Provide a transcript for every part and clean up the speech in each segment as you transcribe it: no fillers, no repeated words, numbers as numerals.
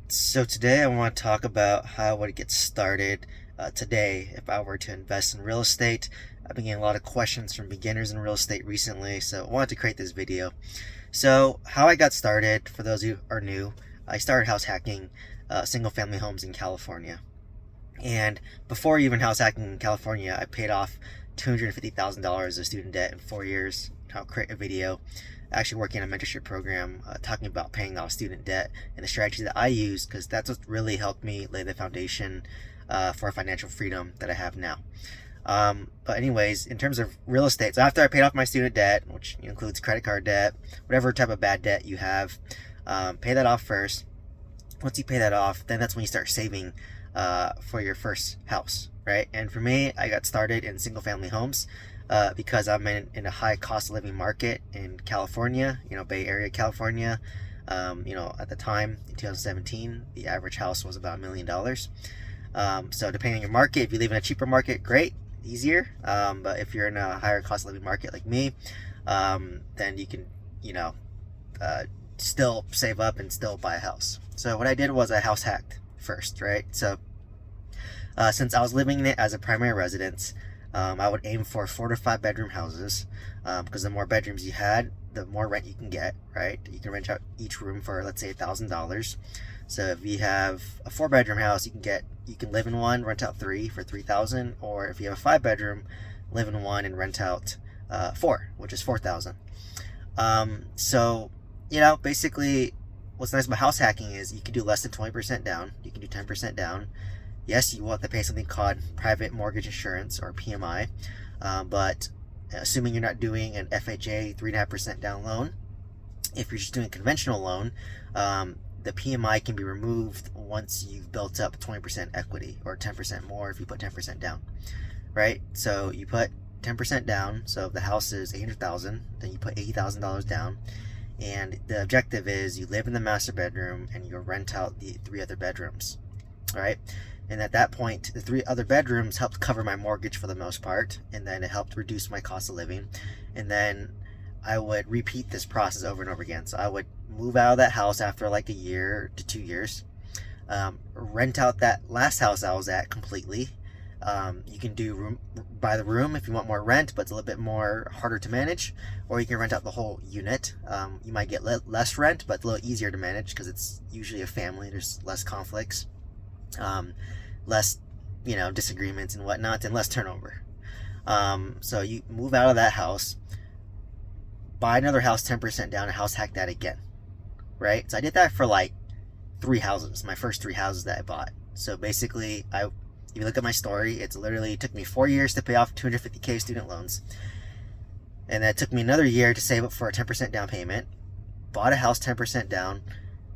So today I want to talk about how I would get started today if I were to invest in real estate. I've been getting a lot of questions from beginners in real estate recently, so I wanted to create this video. So how I got started, for those who are new, I started house hacking single family homes in California. And before even house hacking in California, I paid off $250,000 of student debt in 4 years. I'll create a video actually working on a mentorship program talking about paying off student debt and the strategies that I use, because that's what really helped me lay the foundation for financial freedom that I have now. But anyways, in terms of real estate, so after I paid off my student debt, which includes credit card debt, whatever type of bad debt you have, pay that off first. Once you pay that off, then that's when you start saving for your first house, right? And for me, I got started in single family homes because I'm in a high cost of living market in California, Bay Area, California. At the time in 2017, the average house was about $1 million. So depending on your market, if you live in a cheaper market, great, easier. But if you're in a higher cost of living market like me, then you can, still save up and still buy a house. So what I did was I house hacked first, right? So since I was living in it as a primary residence, I would aim for 4 to 5 bedroom houses, because the more bedrooms you had, the more rent you can get, right? You can rent out each room for, let's say, $1,000. So if you have a 4-bedroom house, you can live in one, rent out 3 for $3,000, or if you have a 5-bedroom, live in one and rent out 4, which is $4,000. So basically, what's nice about house hacking is you can do less than 20% down. You can do 10% down. Yes, you will have to pay something called private mortgage insurance, or PMI, but assuming you're not doing an FHA 3.5% down loan, if you're just doing a conventional loan, the PMI can be removed once you've built up 20% equity, or 10% more if you put 10% down, right? So you put 10% down. So if the house is $800,000, then you put $80,000 down. And the objective is you live in the master bedroom and you rent out the 3 other bedrooms, all right? And at that point, the 3 other bedrooms helped cover my mortgage for the most part, and then it helped reduce my cost of living. And then I would repeat this process over and over again. So I would move out of that house after like a year to 2 years, rent out that last house I was at completely. You can do room by the room if you want more rent, but it's a little bit more harder to manage, or you can rent out the whole unit. You might get less rent, but it's a little easier to manage because it's usually a family. There's less conflicts, less disagreements and whatnot, and less turnover. So you move out of that house, buy another house 10% down, and house hack that again, right? So I did that for like 3 houses, my first 3 houses that I bought. So basically, if you look at my story, it took me 4 years to pay off $250K student loans. And then it took me another year to save up for a 10% down payment. Bought a house 10% down,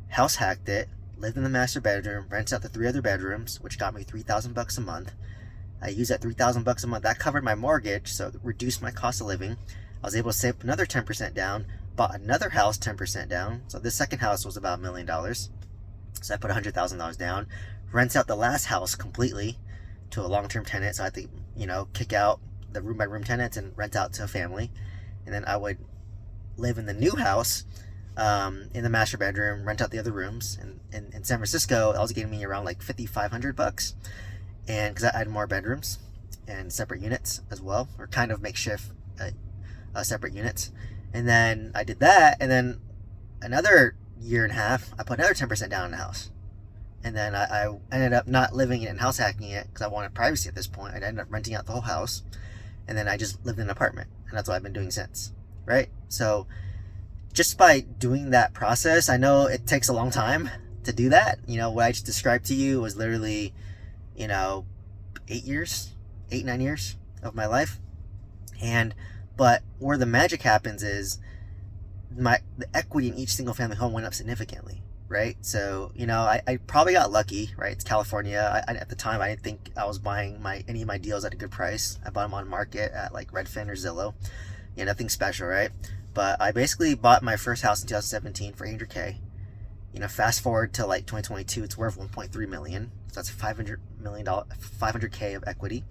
house hacked it, lived in the master bedroom, rents out the 3 other bedrooms, which got me $3,000 a month. I used that $3,000 a month. That covered my mortgage, so it reduced my cost of living. I was able to save another 10% down, bought another house 10% down. So this second house was about $1 million. So I put $100,000 down, rents out the last house completely to a long-term tenant. So I had to, kick out the room-by-room tenants and rent out to a family. And then I would live in the new house, in the master bedroom, rent out the other rooms. And in San Francisco, that was getting me around like $5,500, and because I had more bedrooms and separate units as well, or kind of makeshift separate units. And then I did that, and then another year and a half, I put another 10% down in the house. And then I ended up not living in it and house hacking it because I wanted privacy at this point. I ended up renting out the whole house, and then I just lived in an apartment, and that's what I've been doing since, right? So just by doing that process, I know it takes a long time to do that. What I just described to you was literally, 8 years, 9 years of my life. But where the magic happens is the equity in each single family home went up significantly, right? So, I probably got lucky, right? It's California. At the time, I didn't think I was buying any of my deals at a good price. I bought them on market at like Redfin or Zillow. Nothing special, right? But I basically bought my first house in 2017 for $800K. Fast forward to like 2022, it's worth $1.3 million. So that's $500K of equity.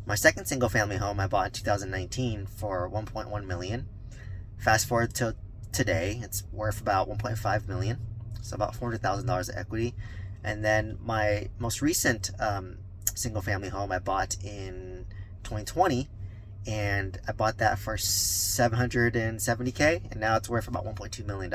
My second single family home I bought in 2019 for $1.1 million. Fast forward to today, it's worth about $1.5 million. so about $400,000 of equity. And then my most recent single family home I bought in 2020, and I bought that for $770K, and now it's worth about $1.2 million.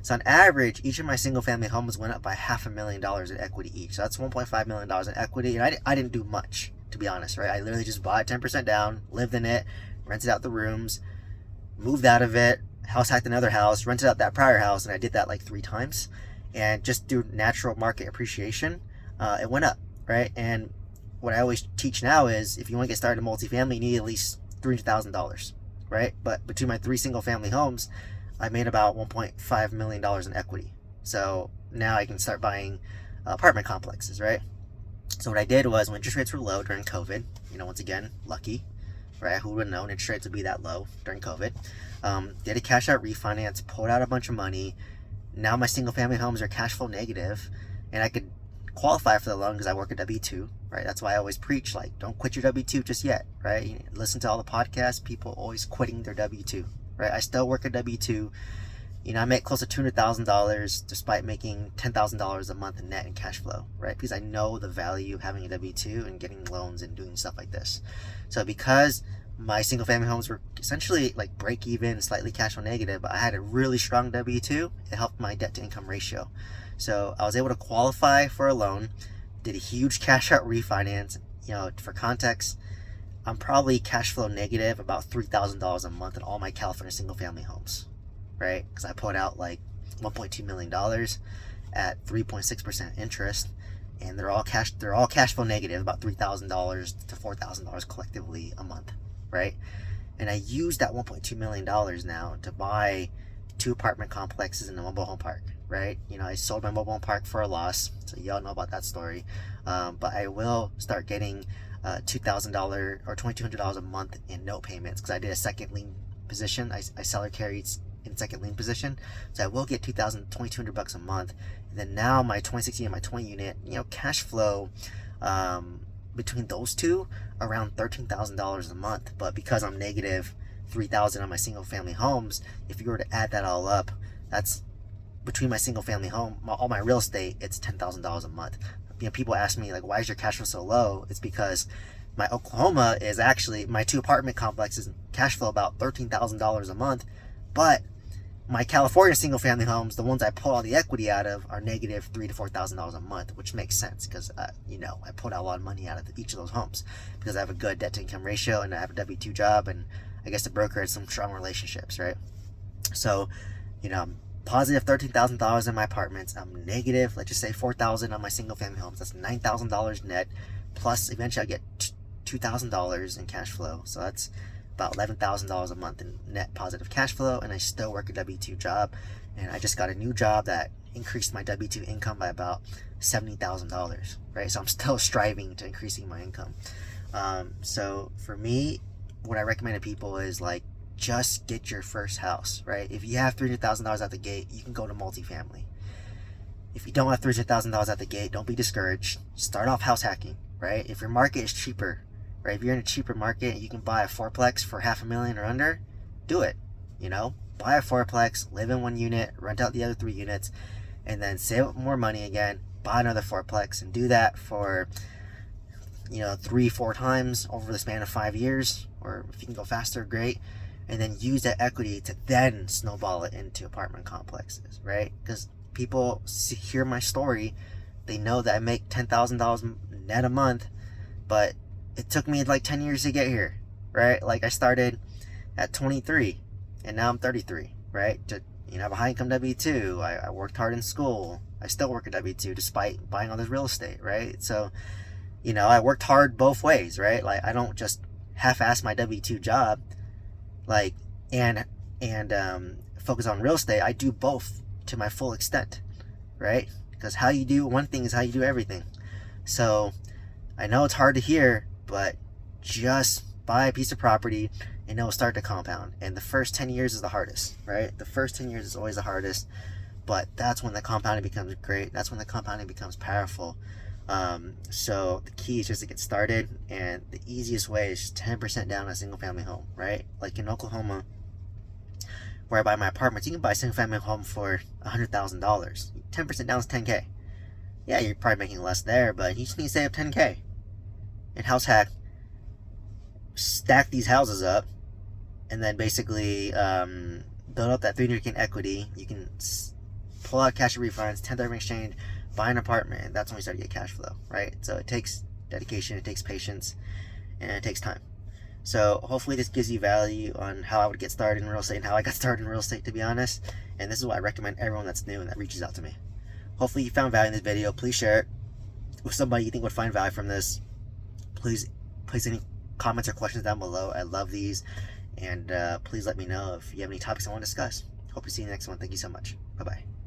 So on average, each of my single family homes went up by $500,000 in equity each. So that's $1.5 million in equity, and I didn't do much, to be honest, right? I literally just bought 10% down, lived in it, rented out the rooms, moved out of it, house hacked another house, rented out that prior house, and I did that like 3 times. And just through natural market appreciation, it went up, right? And what I always teach now is if you want to get started in multifamily, you need at least $300,000, right? But between my 3 single family homes, I made about $1.5 million in equity. So now I can start buying apartment complexes, right? So what I did was when interest rates were low during COVID, once again, lucky, right? Who would have known interest rates would be that low during COVID? Did a cash out refinance, pulled out a bunch of money. Now my single family homes are cash flow negative, and I could qualify for the loan because I work a W-2, right? That's why I always preach, like, don't quit your W-2 just yet, right? Listen to all the podcasts, people always quitting their W-2, right? I still work a W-2. I make close to $200,000 despite making $10,000 a month in net in cash flow, right? Because I know the value of having a W-2 and getting loans and doing stuff like this. So because my single family homes were essentially like break even, slightly cash flow negative, but I had a really strong W-2, it helped my debt to income ratio. So I was able to qualify for a loan, did a huge cash out refinance. For context, I'm probably cash flow negative about $3,000 a month in all my California single family homes, right? Because I put out like $1.2 million at 3.6% interest, and they're all cash flow negative, about $3,000 to $4,000 collectively a month, right? And I used that $1.2 million now to buy 2 apartment complexes in a mobile home park, right? I sold my mobile home park for a loss, so y'all know about that story. But I will start getting $2,000 or $2,200 a month in note payments because I did a second lien position. I seller carried in second lien position, so I will get $2,200 a month. And then now my 2016 and my 20 unit, cash flow between those two around $13,000 a month. But because I'm negative $3,000 on my single family homes, if you were to add that all up, that's between my single family home, all my real estate, it's $10,000 a month. People ask me, like, why is your cash flow so low? It's because my Oklahoma is actually, my 2 apartment complexes cash flow about $13,000 a month, but my California single family homes, the ones I pull all the equity out of, are negative $3,000 to $4,000 a month, which makes sense because I pulled out a lot of money out of each of those homes because I have a good debt to income ratio and I have a W-2 job, and I guess the broker has some strong relationships, right? So, I'm positive $13,000 in my apartments. I'm negative, let's just say $4,000 on my single family homes. That's $9,000 net. Plus, eventually I get $2,000 in cash flow. So that's about $11,000 a month in net positive cash flow. And I still work a W-2 job. And I just got a new job that increased my W-2 income by about $70,000, right? So I'm still striving to increasing my income. So for me, what I recommend to people is like, just get your first house, right? If you have $300,000 out the gate, you can go to multifamily. If you don't have $300,000 out the gate, don't be discouraged. Start off house hacking, right? If your market is cheaper, right? If you're in a cheaper market and you can buy a 4-plex for $500,000 or under, do it. Buy a 4-plex, live in 1 unit, rent out the other 3 units, and then save up more money again, buy another 4-plex, and do that for 3-4 times over the span of 5 years, or if you can go faster, great. And then use that equity to then snowball it into apartment complexes, right? Because people hear my story, they know that I make $10,000 net a month, but it took me like 10 years to get here, right? Like I started at 23 and now I'm 33, right? I have a high income W-2. I worked hard in school. I still work a W-2 despite buying all this real estate, right? So, I worked hard both ways, right? Like I don't just half-ass my W-2 job, like and focus on real estate. I do both to my full extent, right? Because how you do one thing is how you do everything. So I know it's hard to hear, but just buy a piece of property and it'll start to compound. And the first 10 years is the hardest, right? The first 10 years is always the hardest, but that's when the compounding becomes great. That's when the compounding becomes powerful. So the key is just to get started, and the easiest way is just 10% down a single family home, right? Like in Oklahoma, Where I buy my apartments, you can buy a single family home for $100,000. 10% down is $10K. Yeah, you're probably making less there, but you just need to save up $10K. And house hack, stack these houses up, and then basically build up that $300K in equity. You can pull out cash refunds, 1031 exchange, buy an apartment, and that's when we start to get cash flow, right? So it takes dedication, it takes patience, and it takes time. So hopefully this gives you value on how I would get started in real estate and how I got started in real estate, to be honest. And this is what I recommend everyone that's new and that reaches out to me. Hopefully you found value in this video. Please share it with somebody you think would find value from this. Please place any comments or questions down below. I love these. And please let me know if you have any topics I want to discuss. Hope to see you in the next one. Thank you so much. Bye-bye.